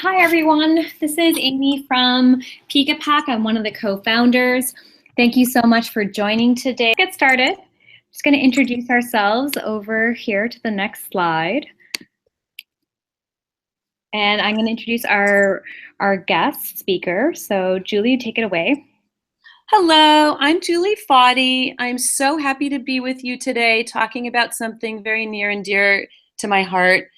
Hi, everyone. This is Amy from Peekapak. I'm one of the co-founders. Thank you so much for joining today. Let's get started. I'm just going to introduce ourselves over here to the next slide. And I'm going to introduce our guest speaker. So Julie, take it away. Hello, I'm Julie Faude. I'm so happy to be with you today talking about something very near and dear to my heart.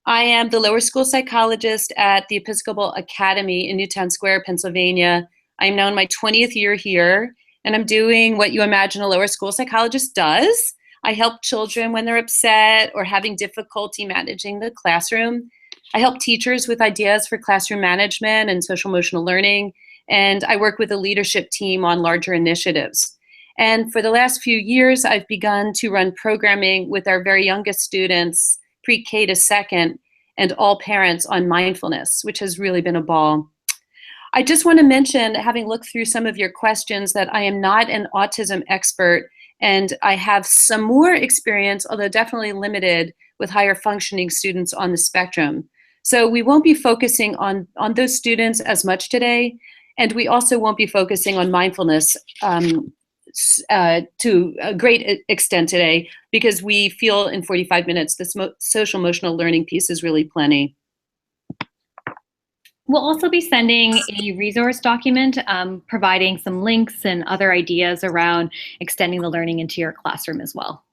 I am the lower school psychologist at the Episcopal Academy in Newtown Square, Pennsylvania. I'm now in my 20th year here, and I'm doing what you imagine a lower school psychologist does. I help children when they're upset or having difficulty managing the classroom. I help teachers with ideas for classroom management and social emotional learning. And I work with a leadership team on larger initiatives. And for the last few years, I've begun to run programming with our very youngest students, pre-K to second, and all parents on mindfulness, which has really been a ball. I just want to mention, having looked through some of your questions, that I am not an autism expert, and I have some more experience, although definitely limited, with higher functioning students on the spectrum. So we won't be focusing on those students as much today. And we also won't be focusing on mindfulness to a great extent today, because we feel in 45 minutes this social emotional learning piece is really plenty. We'll also be sending a resource document providing some links and other ideas around extending the learning into your classroom as well.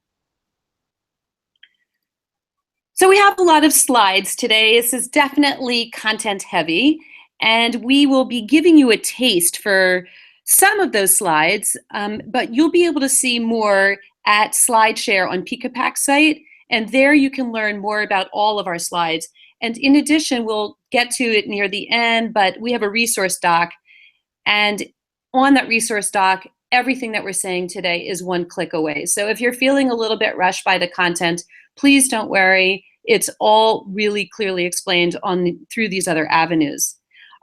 So we have a lot of slides today. This is definitely content heavy. And we will be giving you a taste for some of those slides, but you'll be able to see more at SlideShare on Peekapak's site, and there you can learn more about all of our slides. And in addition, we'll get to it near the end, but we have a resource doc, and on that resource doc, everything that we're saying today is one click away. So if you're feeling a little bit rushed by the content, please don't worry. It's all really clearly explained through these other avenues.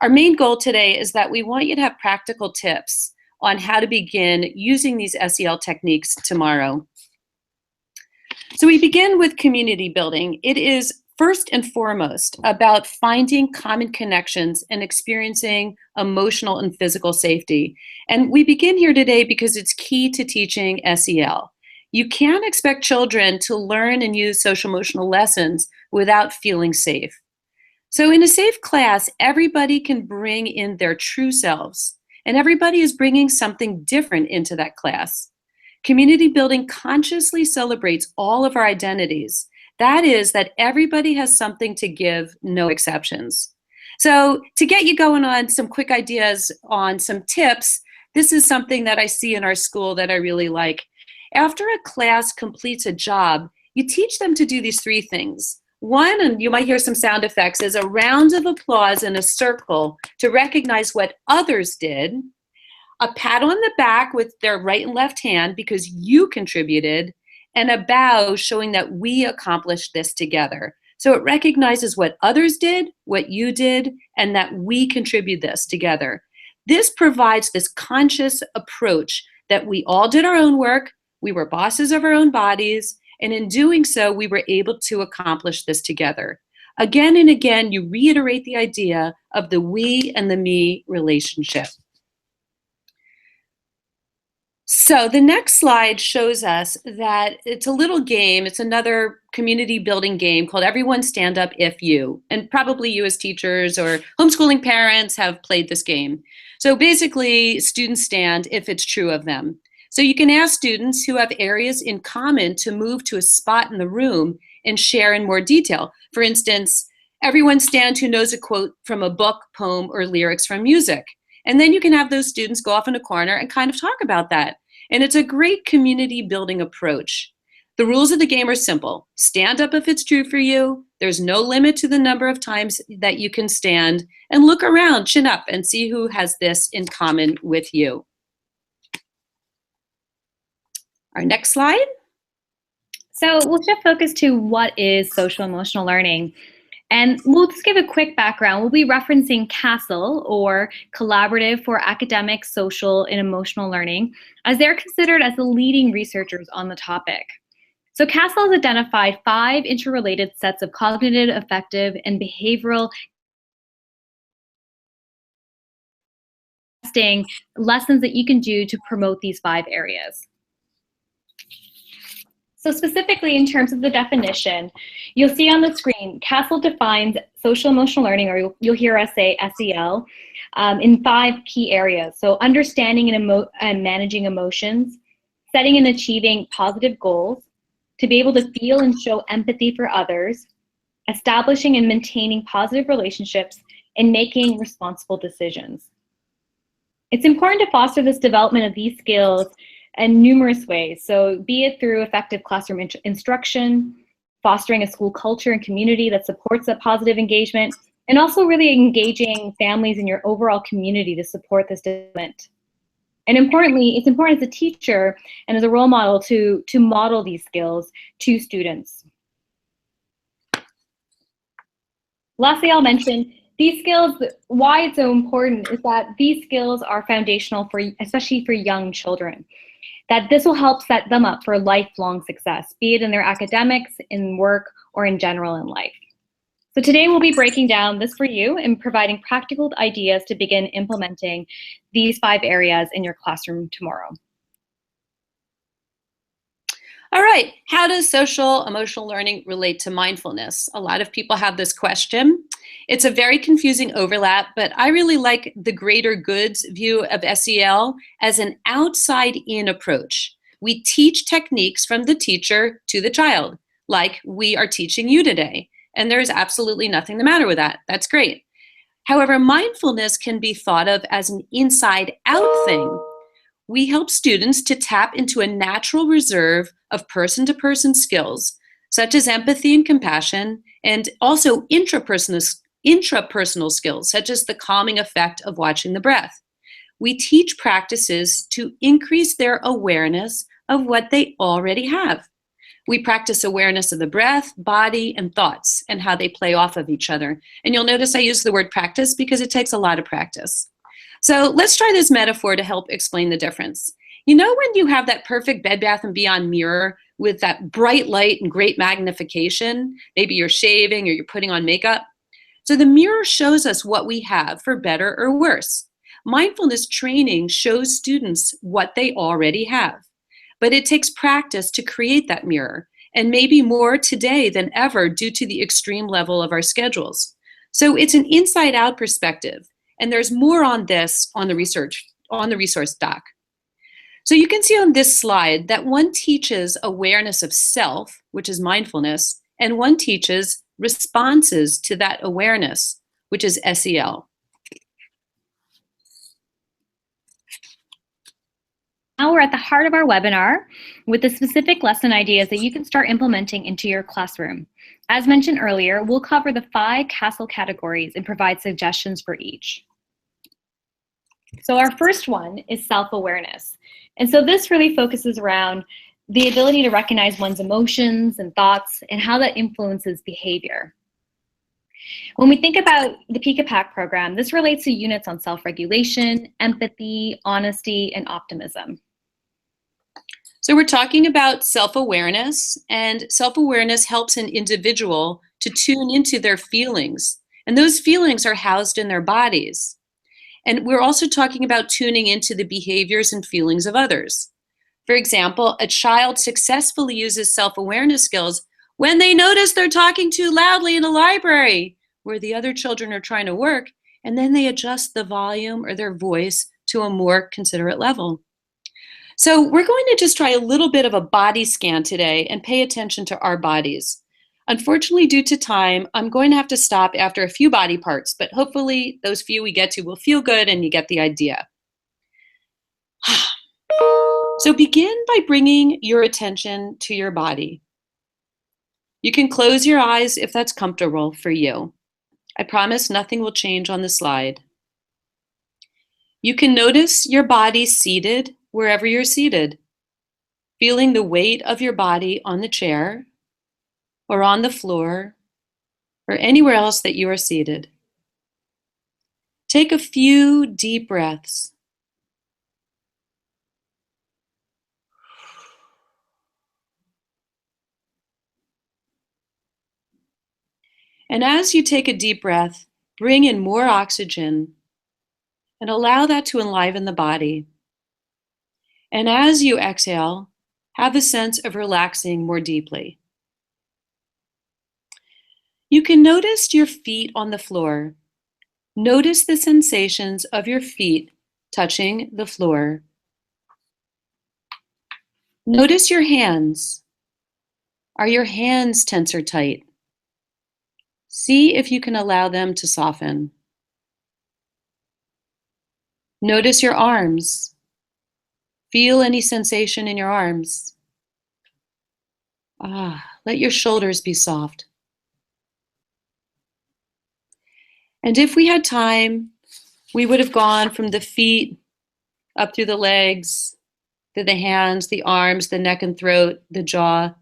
Our main goal today is that we want you to have practical tips on how to begin using these SEL techniques tomorrow. So we begin with community building. It is first and foremost about finding common connections and experiencing emotional and physical safety. And we begin here today because it's key to teaching SEL. You can't expect children to learn and use social emotional lessons without feeling safe. So in a safe class, everybody can bring in their true selves, and everybody is bringing something different into that class. Community building consciously celebrates all of our identities. That is, that everybody has something to give, no exceptions. So to get you going on some quick ideas on some tips, this is something that I see in our school that I really like. After a class completes a job, you teach them to do these three things. One, and you might hear some sound effects, is a round of applause in a circle to recognize what others did, a pat on the back with their right and left hand because you contributed, and a bow showing that we accomplished this together. So it recognizes what others did, what you did, and that we contribute this together. This provides this conscious approach that we all did our own work, we were bosses of our own bodies, and in doing so, we were able to accomplish this together. Again and again, you reiterate the idea of the we and the me relationship. So the next slide shows us that it's a little game. It's another community building game called Everyone Stand Up If You. And probably you as teachers or homeschooling parents have played this game. So basically, students stand if it's true of them. So you can ask students who have areas in common to move to a spot in the room and share in more detail. For instance, everyone stand who knows a quote from a book, poem, or lyrics from music. And then you can have those students go off in a corner and kind of talk about that. And it's a great community building approach. The rules of the game are simple. Stand up if it's true for you. There's no limit to the number of times that you can stand. And look around, chin up, and see who has this in common with you. Our next slide. So we'll shift focus to what is social emotional learning. And we'll just give a quick background. We'll be referencing CASEL, or Collaborative for Academic, Social, and Emotional Learning, as they're considered as the leading researchers on the topic. So CASEL has identified 5 interrelated sets of cognitive, affective, and behavioral suggesting lessons that you can do to promote these 5 areas. So specifically in terms of the definition, you'll see on the screen, Castle defines social emotional learning, or you'll hear us say SEL, in 5 key areas. So understanding and managing emotions, setting and achieving positive goals, to be able to feel and show empathy for others, establishing and maintaining positive relationships, and making responsible decisions. It's important to foster this development of these skills in numerous ways. So be it through effective classroom instruction, fostering a school culture and community that supports that positive engagement, and also really engaging families in your overall community to support this development. And importantly, it's important as a teacher and as a role model to model these skills to students. Lastly, I'll mention these skills, why it's so important is that these skills are foundational for, especially for young children, that this will help set them up for lifelong success, be it in their academics, in work, or in general in life. So today we'll be breaking down this for you and providing practical ideas to begin implementing these 5 areas in your classroom tomorrow. All right, how does social emotional learning relate to mindfulness? A lot of people have this question. It's a very confusing overlap, but I really like the greater goods view of SEL as an outside-in approach. We teach techniques from the teacher to the child, like we are teaching you today. And there's absolutely nothing the matter with that. That's great. However, mindfulness can be thought of as an inside-out thing. We help students to tap into a natural reserve of person-to-person skills, such as empathy and compassion, and also intrapersonal skills, such as the calming effect of watching the breath. We teach practices to increase their awareness of what they already have. We practice awareness of the breath, body, and thoughts, and how they play off of each other. And you'll notice I use the word practice because it takes a lot of practice. So let's try this metaphor to help explain the difference. You know when you have that perfect Bed Bath & Beyond mirror with that bright light and great magnification? Maybe you're shaving or you're putting on makeup. So the mirror shows us what we have, for better or worse. Mindfulness training shows students what they already have. But it takes practice to create that mirror, and maybe more today than ever due to the extreme level of our schedules. So it's an inside-out perspective, and there's more on this on the resource doc. So you can see on this slide that one teaches awareness of self, which is mindfulness, and one teaches responses to that awareness, which is SEL. Now we're at the heart of our webinar with the specific lesson ideas that you can start implementing into your classroom. As mentioned earlier, we'll cover the 5 Castle categories and provide suggestions for each. So our first one is self-awareness. And so this really focuses around the ability to recognize one's emotions and thoughts and how that influences behavior. When we think about the Peekapak program, this relates to units on self-regulation, empathy, honesty, and optimism. So we're talking about self-awareness, and self-awareness helps an individual to tune into their feelings, and those feelings are housed in their bodies. And we're also talking about tuning into the behaviors and feelings of others. For example, a child successfully uses self-awareness skills when they notice they're talking too loudly in a library where the other children are trying to work, and then they adjust the volume or their voice to a more considerate level. So we're going to just try a little bit of a body scan today and pay attention to our bodies. Unfortunately, due to time, I'm going to have to stop after a few body parts, but hopefully those few we get to will feel good and you get the idea. So begin by bringing your attention to your body. You can close your eyes if that's comfortable for you. I promise nothing will change on the slide. You can notice your body seated wherever you're seated, feeling the weight of your body on the chair or on the floor or anywhere else that you are seated. Take a few deep breaths. And as you take a deep breath, bring in more oxygen and allow that to enliven the body. And as you exhale, have a sense of relaxing more deeply. You can notice your feet on the floor. Notice the sensations of your feet touching the floor. Notice your hands. Are your hands tense or tight? See if you can allow them to soften. Notice your arms. Feel any sensation in your arms. Let your shoulders be soft. And if we had time, we would have gone from the feet up through the legs, to the hands, the arms, the neck and throat, the jaw.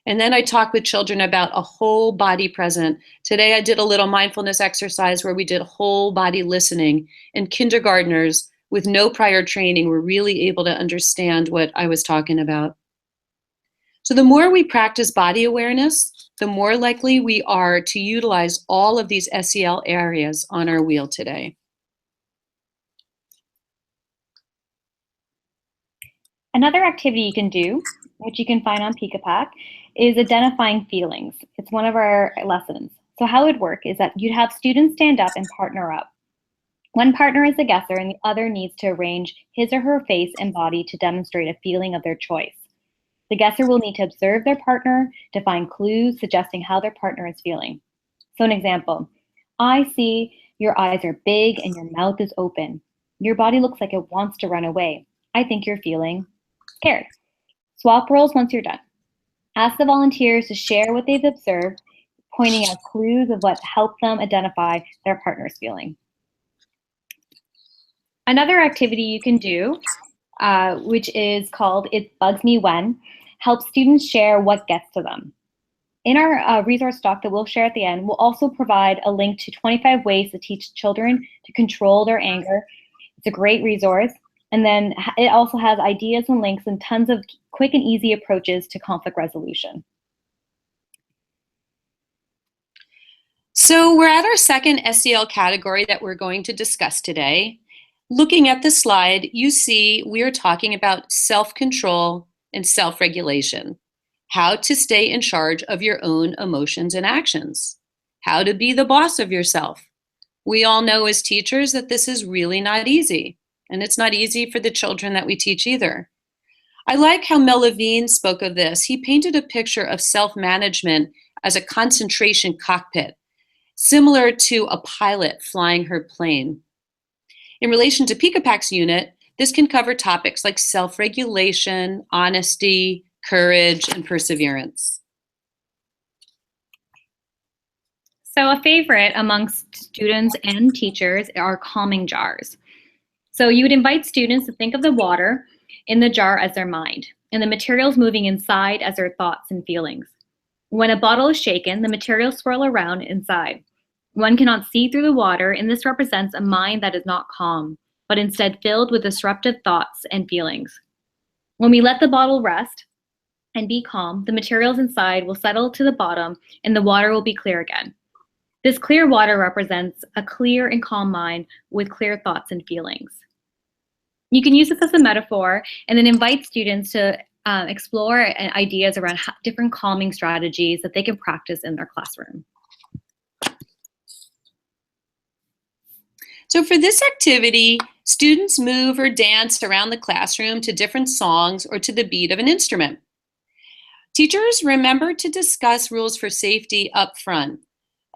And then I talk with children about a whole body present. Today I did a little mindfulness exercise where we did whole body listening, and kindergartners with no prior training were really able to understand what I was talking about. So the more we practice body awareness, the more likely we are to utilize all of these SEL areas on our wheel today. Another activity you can do, which you can find on Peekapak, is identifying feelings. It's one of our lessons. So how it would work is that you'd have students stand up and partner up. One partner is the guesser and the other needs to arrange his or her face and body to demonstrate a feeling of their choice. The guesser will need to observe their partner to find clues suggesting how their partner is feeling. So an example, I see your eyes are big and your mouth is open. Your body looks like it wants to run away. I think you're feeling scared. Swap roles once you're done. Ask the volunteers to share what they've observed, pointing out clues of what helped them identify their partner's feeling. Another activity you can do, which is called It Bugs Me When, helps students share what gets to them. In our resource doc that we'll share at the end, we'll also provide a link to 25 ways to teach children to control their anger. It's a great resource. And then it also has ideas and links and tons of quick and easy approaches to conflict resolution. So we're at our second SEL category that we're going to discuss today. Looking at the slide, you see we're talking about self-control and self-regulation, how to stay in charge of your own emotions and actions, how to be the boss of yourself. We all know as teachers that this is really not easy, and it's not easy for the children that we teach either. I like how Mel Levine spoke of this. He painted a picture of self-management as a concentration cockpit, similar to a pilot flying her plane. In relation to Peekapak's unit, this can cover topics like self-regulation, honesty, courage, and perseverance. So a favorite amongst students and teachers are calming jars. So you would invite students to think of the water in the jar as their mind, and the materials moving inside as their thoughts and feelings. When a bottle is shaken, the materials swirl around inside. One cannot see through the water, and this represents a mind that is not calm, but instead filled with disruptive thoughts and feelings. When we let the bottle rest and be calm, the materials inside will settle to the bottom and the water will be clear again. This clear water represents a clear and calm mind with clear thoughts and feelings. You can use this as a metaphor and then invite students to explore ideas around different calming strategies that they can practice in their classroom. So for this activity, students move or dance around the classroom to different songs or to the beat of an instrument. Teachers, remember to discuss rules for safety up front.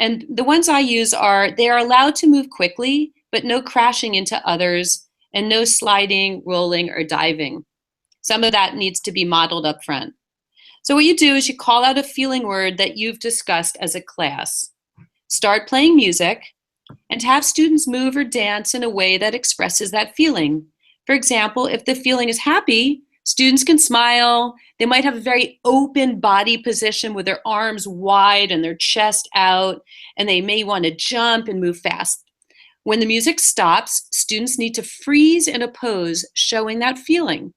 And the ones I use are, they are allowed to move quickly, but no crashing into others, and no sliding, rolling, or diving. Some of that needs to be modeled up front. So what you do is you call out a feeling word that you've discussed as a class. Start playing music, and have students move or dance in a way that expresses that feeling. For example, if the feeling is happy, students can smile. They might have a very open body position with their arms wide and their chest out, and they may want to jump and move fast. When the music stops, students need to freeze in a pose showing that feeling.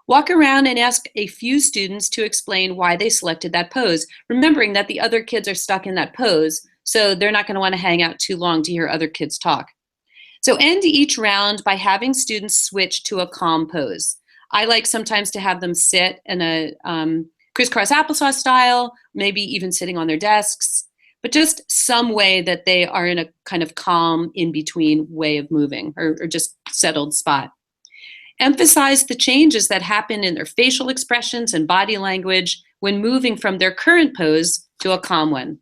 Walk around and ask a few students to explain why they selected that pose, remembering that the other kids are stuck in that pose, so they're not going to want to hang out too long to hear other kids talk. So end each round by having students switch to a calm pose. I like sometimes to have them sit in a crisscross applesauce style, maybe even sitting on their desks, but just some way that they are in a kind of calm in-between way of moving or just settled spot. Emphasize the changes that happen in their facial expressions and body language when moving from their current pose to a calm one.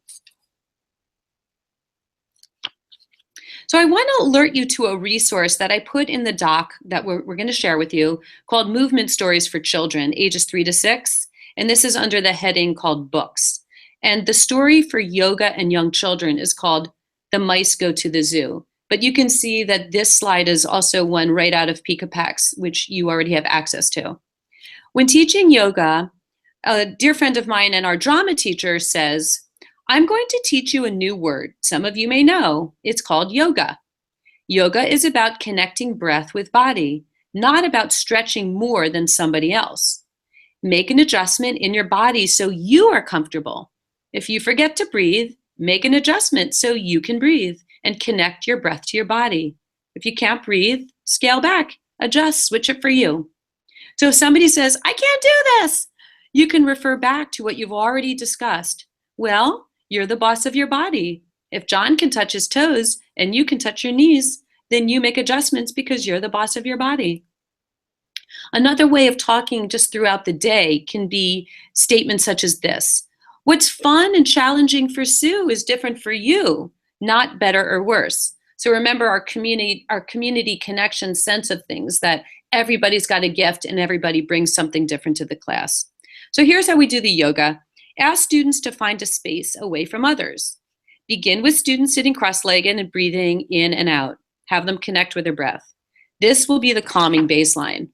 So I want to alert you to a resource that I put in the doc that we're going to share with you called Movement Stories for Children, ages 3 to 6. And this is under the heading called Books. And the story for yoga and young children is called The Mice Go to the Zoo. But you can see that this slide is also one right out of Peekapak's, which you already have access to. When teaching yoga, a dear friend of mine and our drama teacher says, I'm going to teach you a new word. Some of you may know. It's called yoga. Yoga is about connecting breath with body, not about stretching more than somebody else. Make an adjustment in your body so you are comfortable. If you forget to breathe, make an adjustment so you can breathe and connect your breath to your body. If you can't breathe, scale back, adjust, switch it for you. So if somebody says, I can't do this, you can refer back to what you've already discussed. Well, you're the boss of your body. If John can touch his toes and you can touch your knees, then you make adjustments because you're the boss of your body. Another way of talking just throughout the day can be statements such as this. What's fun and challenging for Sue is different for you, not better or worse. So remember our community connection sense of things, that everybody's got a gift and everybody brings something different to the class. So here's how we do the yoga. Ask students to find a space away from others. Begin with students sitting cross-legged and breathing in and out. Have them connect with their breath. This will be the calming baseline.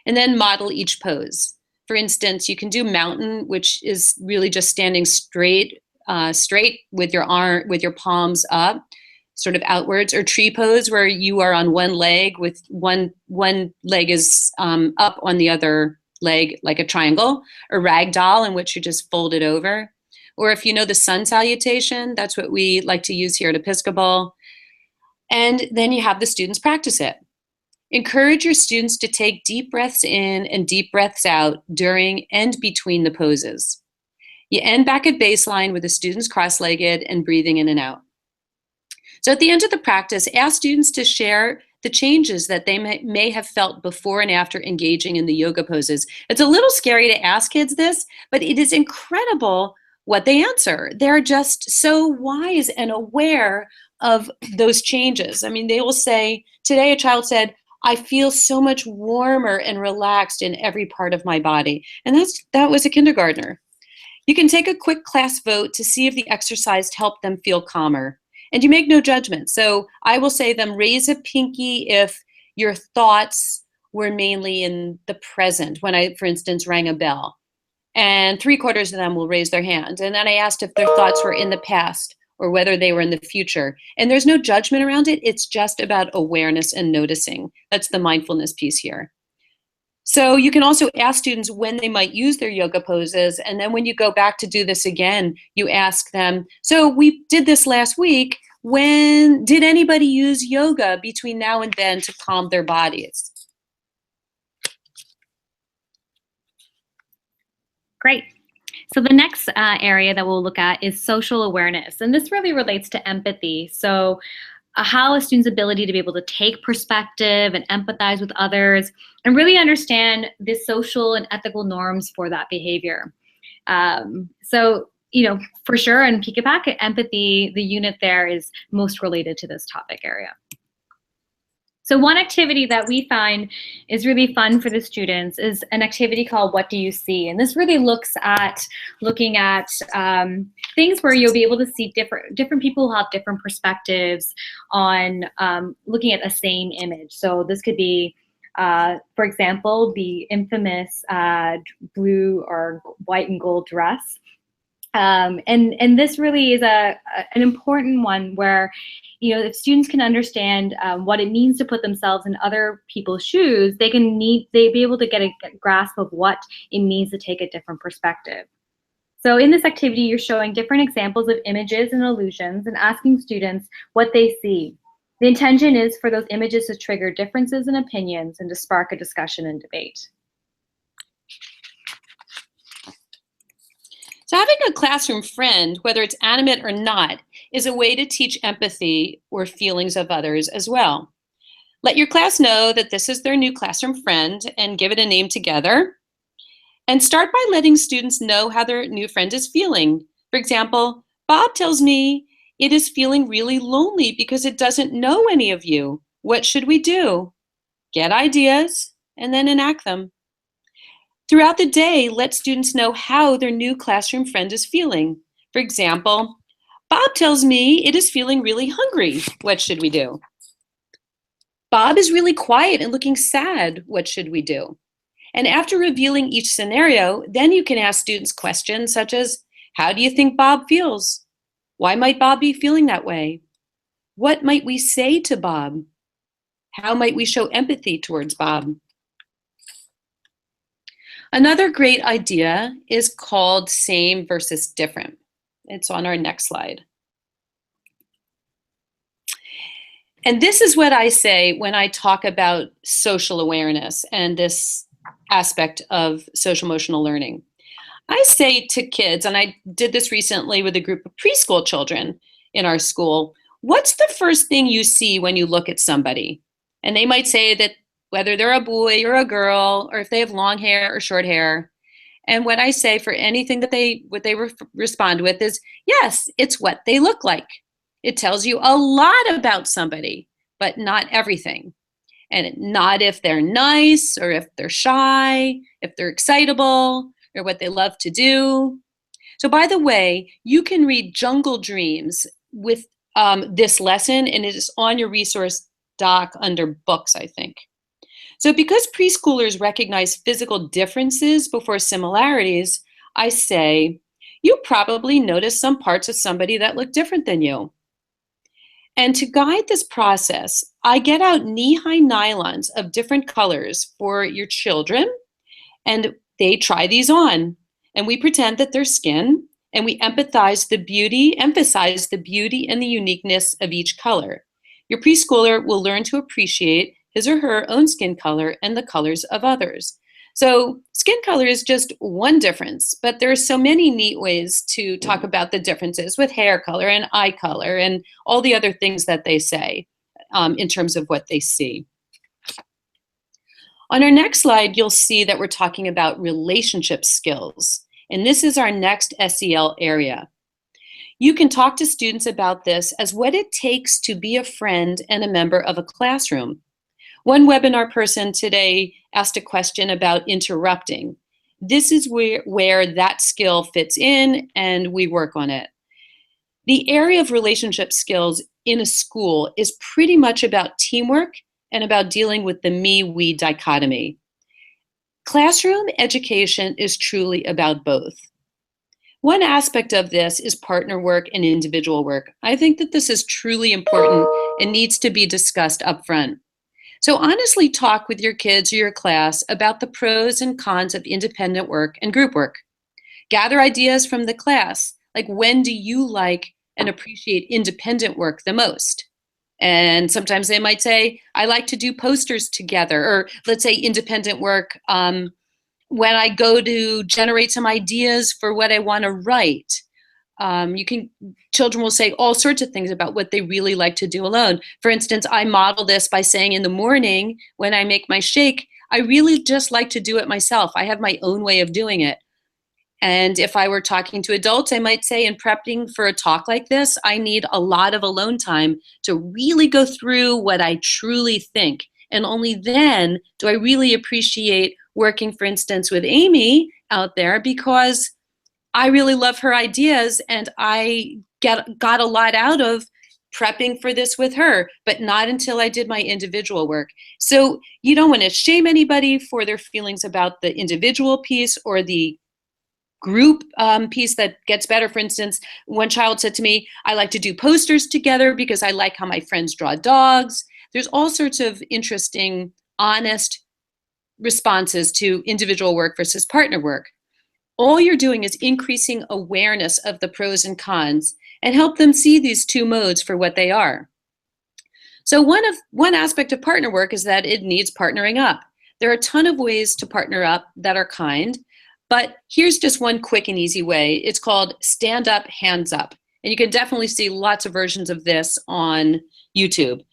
And then model each pose. For instance, you can do mountain, which is really just standing straight with your palms up, sort of outwards, or tree pose, where you are on one leg with one leg is up on the other leg like a triangle, or ragdoll, in which you just fold it over. Or if you know the sun salutation, that's what we like to use here at Episcopal. And then you have the students practice it. Encourage your students to take deep breaths in and deep breaths out during and between the poses. You end back at baseline with the students cross-legged and breathing in and out. So at the end of the practice, ask students to share the changes that they may have felt before and after engaging in the yoga poses. It's a little scary to ask kids this, but it is incredible what they answer. They're just so wise and aware of those changes. I mean, they will say, today a child said, I feel so much warmer and relaxed in every part of my body. And that was a kindergartner. You can take a quick class vote to see if the exercise helped them feel calmer. And you make no judgment. So I will say them raise a pinky if your thoughts were mainly in the present, when I, for instance, rang a bell. And 3/4 of them will raise their hand. And then I asked if their thoughts were in the past or whether they were in the future. And there's no judgment around it. It's just about awareness and noticing. That's the mindfulness piece here. So you can also ask students when they might use their yoga poses. And then when you go back to do this again, you ask them, so we did this last week. When did anybody use yoga between now and then to calm their bodies? Great. So the next area that we'll look at is social awareness. And this really relates to empathy. So how a student's ability to be able to take perspective and empathize with others and really understand the social and ethical norms for that behavior. So, for sure in Peekapak, empathy, the unit there is most related to this topic area. So one activity that we find is really fun for the students is an activity called What Do You See? And this really looking at things where you'll be able to see different people who have different perspectives on looking at a same image. So this could be, for example, the infamous blue or white and gold dress. And this really is an important one where, if students can understand what it means to put themselves in other people's shoes, they'd be able to get a grasp of what it means to take a different perspective. So in this activity, you're showing different examples of images and illusions and asking students what they see. The intention is for those images to trigger differences in opinions and to spark a discussion and debate. So having a classroom friend, whether it's animate or not, is a way to teach empathy or feelings of others as well. Let your class know that this is their new classroom friend and give it a name together. And start by letting students know how their new friend is feeling. For example, Bob tells me it is feeling really lonely because it doesn't know any of you. What should we do? Get ideas and then enact them. Throughout the day, let students know how their new classroom friend is feeling. For example, Bob tells me it is feeling really hungry. What should we do? Bob is really quiet and looking sad. What should we do? And after revealing each scenario, then you can ask students questions such as, how do you think Bob feels? Why might Bob be feeling that way? What might we say to Bob? How might we show empathy towards Bob? Another great idea is called same versus different. It's on our next slide. And this is what I say when I talk about social awareness and this aspect of social emotional learning. I say to kids, and I did this recently with a group of preschool children in our school, what's the first thing you see when you look at somebody? And they might say that whether they're a boy or a girl, or if they have long hair or short hair. And what I say for anything that they respond with is, yes, it's what they look like. It tells you a lot about somebody, but not everything. And not if they're nice or if they're shy, if they're excitable or what they love to do. So by the way, you can read Jungle Dreams with this lesson, and it is on your resource doc under books, I think. So because preschoolers recognize physical differences before similarities, I say, you probably notice some parts of somebody that look different than you. And to guide this process, I get out knee-high nylons of different colors for your children, and they try these on. And we pretend that they're skin, and we emphasize the beauty and the uniqueness of each color. Your preschooler will learn to appreciate his or her own skin color and the colors of others. So skin color is just one difference, but there are so many neat ways to talk about the differences with hair color and eye color and all the other things that they say in terms of what they see. On our next slide, you'll see that we're talking about relationship skills, and this is our next SEL area. You can talk to students about this as what it takes to be a friend and a member of a classroom. One webinar person today asked a question about interrupting. This is where that skill fits in, and we work on it. The area of relationship skills in a school is pretty much about teamwork and about dealing with the me-we dichotomy. Classroom education is truly about both. One aspect of this is partner work and individual work. I think that this is truly important and needs to be discussed up front. So honestly talk with your kids or your class about the pros and cons of independent work and group work. Gather ideas from the class, like when do you like and appreciate independent work the most? And sometimes they might say, I like to do posters together, or let's say independent work when I go to generate some ideas for what I want to write. Children will say all sorts of things about what they really like to do alone. For instance, I model this by saying in the morning when I make my shake, I really just like to do it myself. I have my own way of doing it. And if I were talking to adults, I might say in prepping for a talk like this, I need a lot of alone time to really go through what I truly think. And only then do I really appreciate working, for instance, with Amy out there, because I really love her ideas and I got a lot out of prepping for this with her, but not until I did my individual work. So you don't want to shame anybody for their feelings about the individual piece or the group piece that gets better. For instance, one child said to me, I like to do posters together because I like how my friends draw dogs. There's all sorts of interesting, honest responses to individual work versus partner work. All you're doing is increasing awareness of the pros and cons and help them see these two modes for what they are. So one aspect of partner work is that it needs partnering up. There are a ton of ways to partner up that are kind, but here's just one quick and easy way. It's called stand up, hands up. And you can definitely see lots of versions of this on YouTube.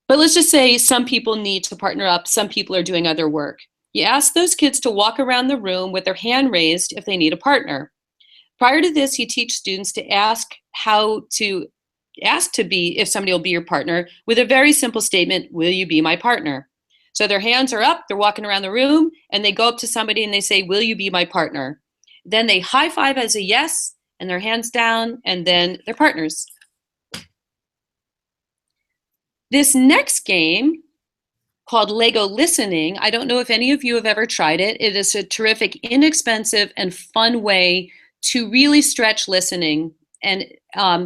But let's just say some people need to partner up, some people are doing other work. You ask those kids to walk around the room with their hand raised if they need a partner. Prior to this, you teach students to ask if somebody will be your partner with a very simple statement, will you be my partner? So their hands are up, they're walking around the room, and they go up to somebody and they say, will you be my partner? Then they high five as a yes, and their hands down, and then they're partners. This next game, called Lego Listening, I don't know if any of you have ever tried it. It is a terrific, inexpensive, and fun way to really stretch listening and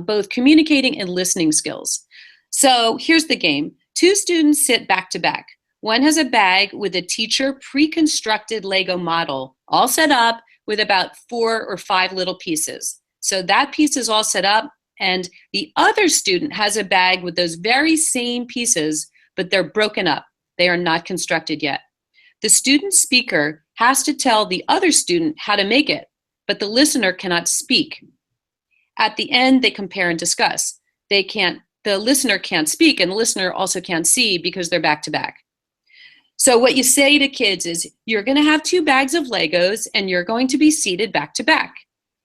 both communicating and listening skills. So here's the game. Two students sit back to back. One has a bag with a teacher pre-constructed Lego model, all set up with about 4 or 5 little pieces. So that piece is all set up, and the other student has a bag with those very same pieces, but they're broken up. They are not constructed yet. The student speaker has to tell the other student how to make it, but the listener cannot speak. At the end, they compare and discuss. The listener can't speak, and the listener also can't see because they're back to back. So what you say to kids is, you're going to have 2 bags of Legos, and you're going to be seated back to back.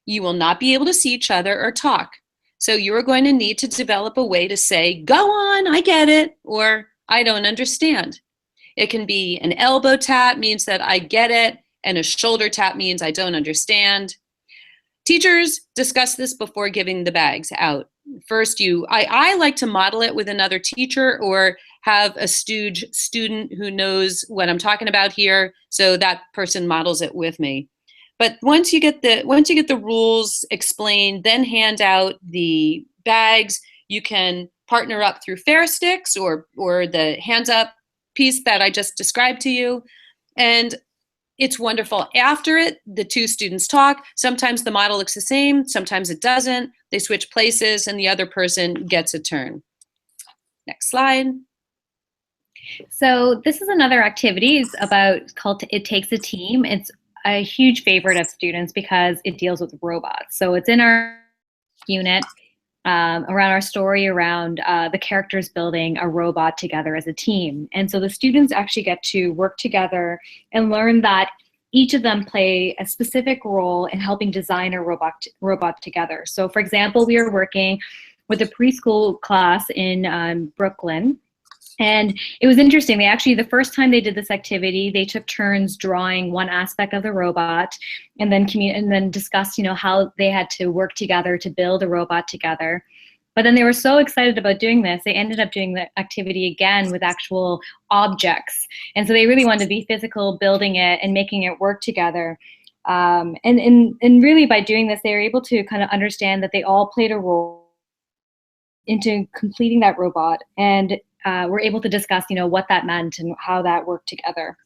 You will not be able to see each other or talk. So you are going to need to develop a way to say, go on, I get it, or I don't understand. It can be an elbow tap means that I get it, and a shoulder tap means I don't understand. Teachers discuss this before giving the bags out. First, I like to model it with another teacher or have a student who knows what I'm talking about here, so that person models it with me. But once you get the rules explained, then hand out the bags. You can partner up through fair sticks or the hands up piece that I just described to you. And it's wonderful. After it, the 2 students talk. Sometimes the model looks the same, sometimes it doesn't. They switch places and the other person gets a turn. Next slide. So this is another activity. It's called It Takes a Team. It's a huge favorite of students because it deals with robots. So it's in our unit around our story around the characters building a robot together as a team. And so the students actually get to work together and learn that each of them play a specific role in helping design a robot together. So for example, we are working with a preschool class in Brooklyn. And it was interesting. The first time they did this activity, they took turns drawing one aspect of the robot, and then discussed, how they had to work together to build a robot together. But then they were so excited about doing this, they ended up doing the activity again with actual objects. And so they really wanted to be physical, building it and making it work together. And really by doing this, they were able to kind of understand that they all played a role into completing that robot, and we're able to discuss, what that meant and how that worked together.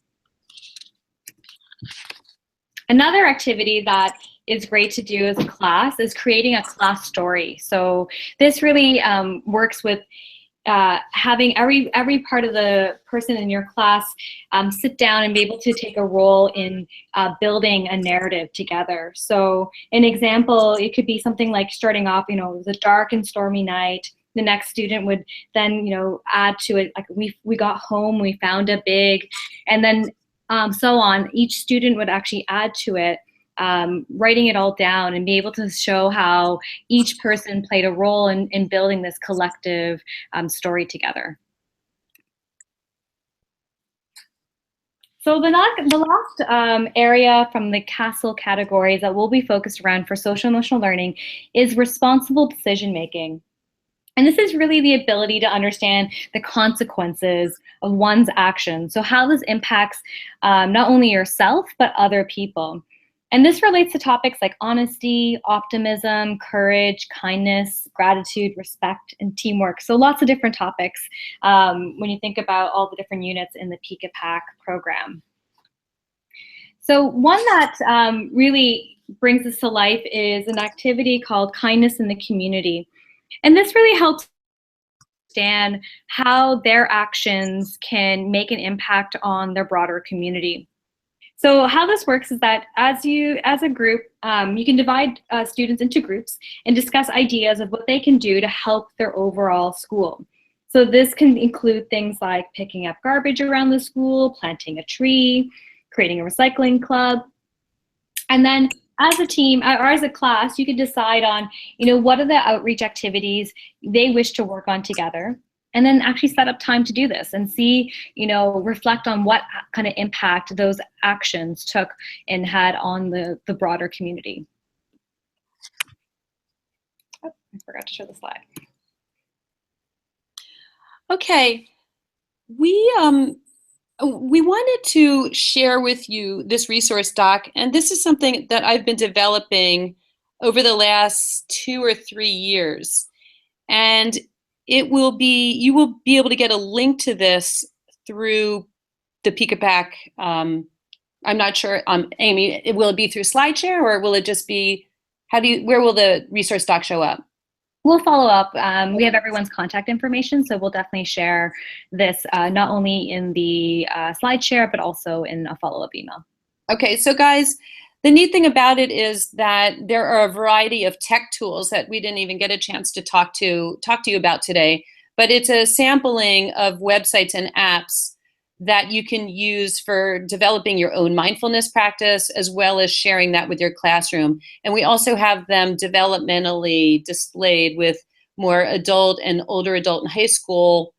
Another activity that is great to do as a class is creating a class story. So this really works with having every part of the person in your class sit down and be able to take a role in building a narrative together. So an example, it could be something like starting off, it was a dark and stormy night. The next student would then, add to it, like we got home, we found a big, and then so on. Each student would actually add to it, writing it all down and be able to show how each person played a role in building this collective story together. So the last area from the CASEL categories that we'll be focused around for social emotional learning is responsible decision making. And this is really the ability to understand the consequences of one's actions. So how this impacts not only yourself, but other people. And this relates to topics like honesty, optimism, courage, kindness, gratitude, respect, and teamwork. So lots of different topics when you think about all the different units in the Peekapak program. So one that really brings this to life is an activity called Kindness in the Community. And this really helps understand how their actions can make an impact on their broader community. So how this works is that as a group, you can divide students into groups and discuss ideas of what they can do to help their overall school. So this can include things like picking up garbage around the school, planting a tree, creating a recycling club. And then as a team or as a class, you can decide on, what are the outreach activities they wish to work on together, and then actually set up time to do this and see, reflect on what kind of impact those actions took and had on the broader community. Oh, I forgot to show the slide. Okay, we wanted to share with you this resource doc, and this is something that I've been developing over the last 2 or 3 years. And you will be able to get a link to this through the Peekapak. I'm not sure, Amy, will it be through SlideShare, or will it just be, where will the resource doc show up? We'll follow up. We have everyone's contact information, so we'll definitely share this not only in the SlideShare, but also in a follow-up email. Okay, so guys, the neat thing about it is that there are a variety of tech tools that we didn't even get a chance to talk to you about today, but it's a sampling of websites and apps that you can use for developing your own mindfulness practice, as well as sharing that with your classroom. And we also have them developmentally displayed with more adult and older adult and high school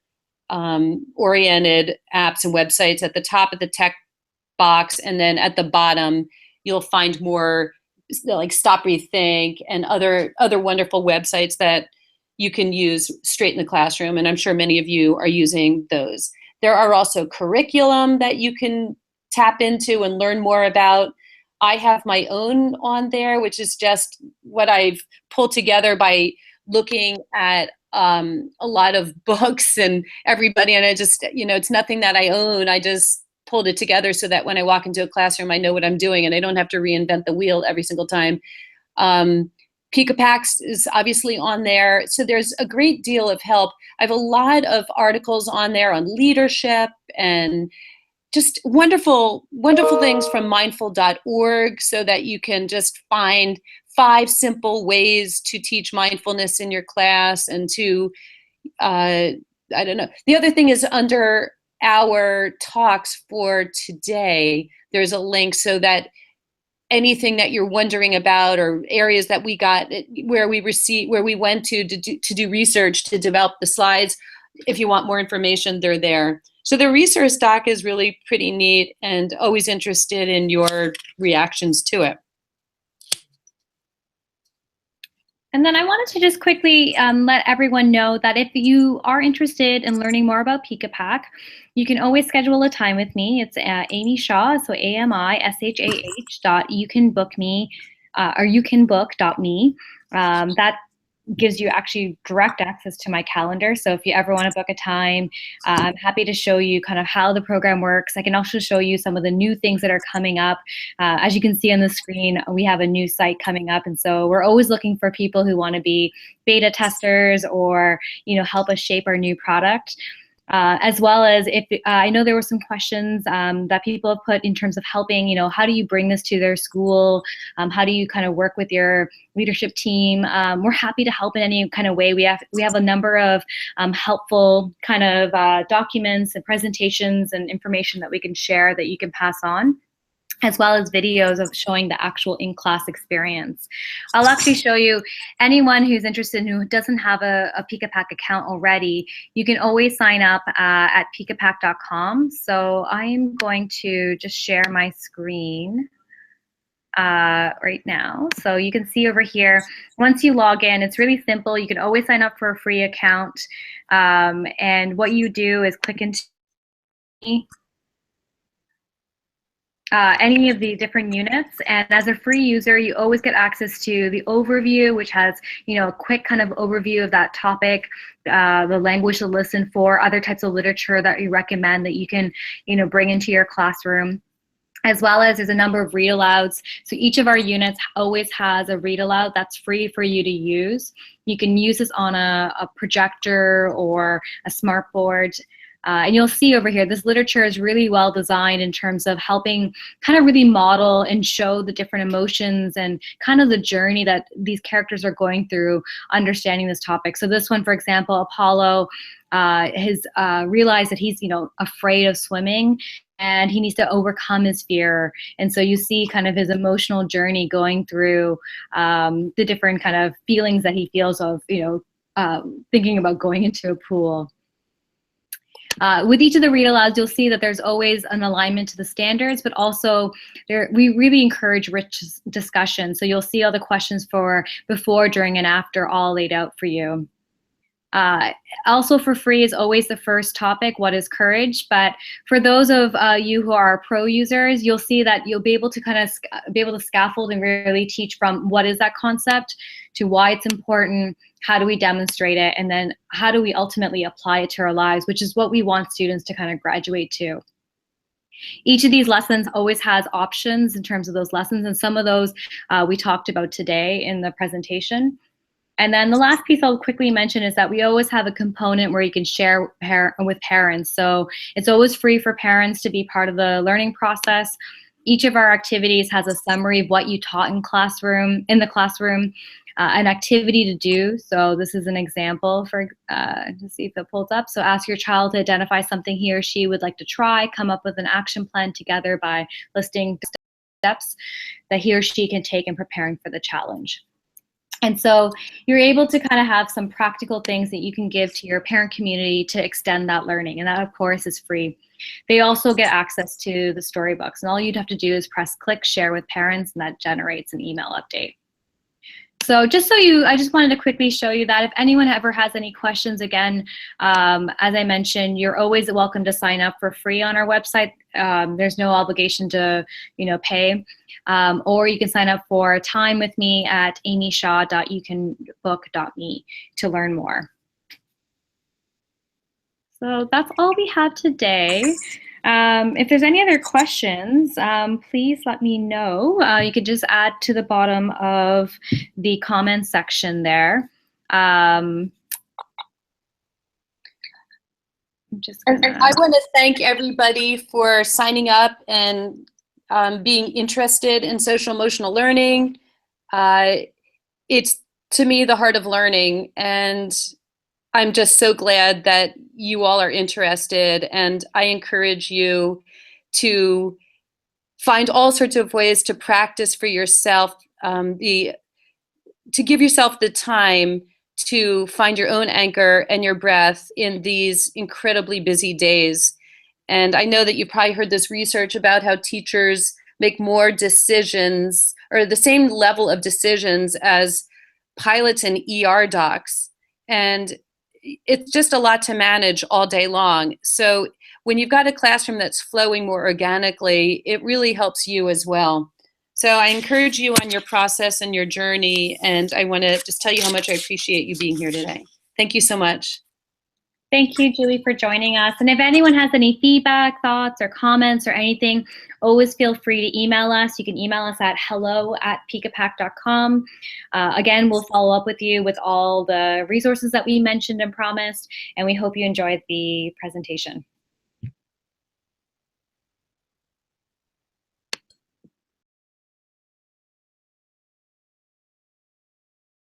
oriented apps and websites at the top of the tech box, and then at the bottom you'll find more like Stop Rethink and other wonderful websites that you can use straight in the classroom, and I'm sure many of you are using those. There are also curriculum that you can tap into and learn more about. I have my own on there, which is just what I've pulled together by looking at a lot of books and everybody, and I just, it's nothing that I own. I just pulled it together so that when I walk into a classroom, I know what I'm doing and I don't have to reinvent the wheel every single time. Peekapak is obviously on there. So there's a great deal of help. I have a lot of articles on there on leadership and just wonderful, wonderful things from mindful.org, so that you can just find 5 simple ways to teach mindfulness in your class and to, I don't know. The other thing is, under our talks for today, there's a link so that anything that you're wondering about, or areas that we got where we went to do research to develop the slides, if you want more information, they're there. So the resource doc is really pretty neat, and always interested in your reactions to it. And then I wanted to just quickly let everyone know that if you are interested in learning more about Peekapak, you can always schedule a time with me. It's Amy Shaw, so AMISHAH. You can book me, or youcanbook.me. That gives you actually direct access to my calendar. So if you ever want to book a time, I'm happy to show you kind of how the program works. I can also show you some of the new things that are coming up. As you can see on the screen, we have a new site coming up. And so we're always looking for people who want to be beta testers or, help us shape our new product. As well as if I know there were some questions that people have put in terms of helping, how do you bring this to their school? How do you kind of work with your leadership team? We're happy to help in any kind of way. We have a number of helpful kind of documents and presentations and information that we can share that you can pass on, as well as videos of showing the actual in-class experience. I'll actually show you anyone who's interested who doesn't have a Peekapak account already. You can always sign up at peekapak.com. So I'm going to just share my screen right now. So you can see over here, once you log in, it's really simple. You can always sign up for a free account. And what you do is click into any of the different units, and as a free user you always get access to the overview, which has a quick kind of overview of that topic, the language to listen for, other types of literature that you recommend that you can bring into your classroom. as well as there's a number of read alouds. So each of our units always has a read aloud that's free for you to use. You can use this on a projector or a smartboard. And you'll see over here, this literature is really well designed in terms of helping kind of really model and show the different emotions and kind of the journey that these characters are going through understanding this topic. So this one, for example, Apollo has realized that he's, afraid of swimming, and he needs to overcome his fear. And so you see kind of his emotional journey going through the different kind of feelings that he feels of, thinking about going into a pool. With each of the read alouds, you'll see that there's always an alignment to the standards, but also we really encourage rich discussion. So you'll see all the questions for before, during, and after all laid out for you. Also for free is always the first topic, what is courage? But for those of you who are pro users, you'll see that you'll be able to kind of be able to scaffold and really teach from what is that concept to why it's important, how do we demonstrate it, and then how do we ultimately apply it to our lives, which is what we want students to kind of graduate to. Each of these lessons always has options in terms of those lessons, and some of those we talked about today in the presentation. And then the last piece I'll quickly mention is that we always have a component where you can share with parents. So it's always free for parents to be part of the learning process. Each of our activities has a summary of what you taught in the classroom, an activity to do. So this is an example for, to see if it pulls up. So ask your child to identify something he or she would like to try, come up with an action plan together by listing steps that he or she can take in preparing for the challenge. And so you're able to kind of have some practical things that you can give to your parent community to extend that learning. And that, of course, is free. They also get access to the storybooks. And all you'd have to do is press click, share with parents, and that generates an email update. So I just wanted to quickly show you that if anyone ever has any questions, again, as I mentioned, you're always welcome to sign up for free on our website. There's no obligation to, pay. Or you can sign up for time with me at amyshaw.youcanbook.me to learn more. So that's all we have today. If there's any other questions, please let me know. You could just add to the bottom of the comments section there. And I want to thank everybody for signing up and being interested in social emotional learning. It's, to me, the heart of learning, and I'm just so glad that you all are interested, and I encourage you to find all sorts of ways to practice for yourself, to give yourself the time to find your own anchor and your breath in these incredibly busy days. And I know that you've probably heard this research about how teachers make more decisions, or the same level of decisions, as pilots and ER docs. And it's just a lot to manage all day long. So when you've got a classroom that's flowing more organically, it really helps you as well. So I encourage you on your process and your journey, and I want to just tell you how much I appreciate you being here today. Thank you so much. Thank you, Julie, for joining us. And if anyone has any feedback, thoughts, or comments or anything, always feel free to email us. You can email us at hello@peekapak.com. Again, we'll follow up with you with all the resources that we mentioned and promised, and we hope you enjoyed the presentation.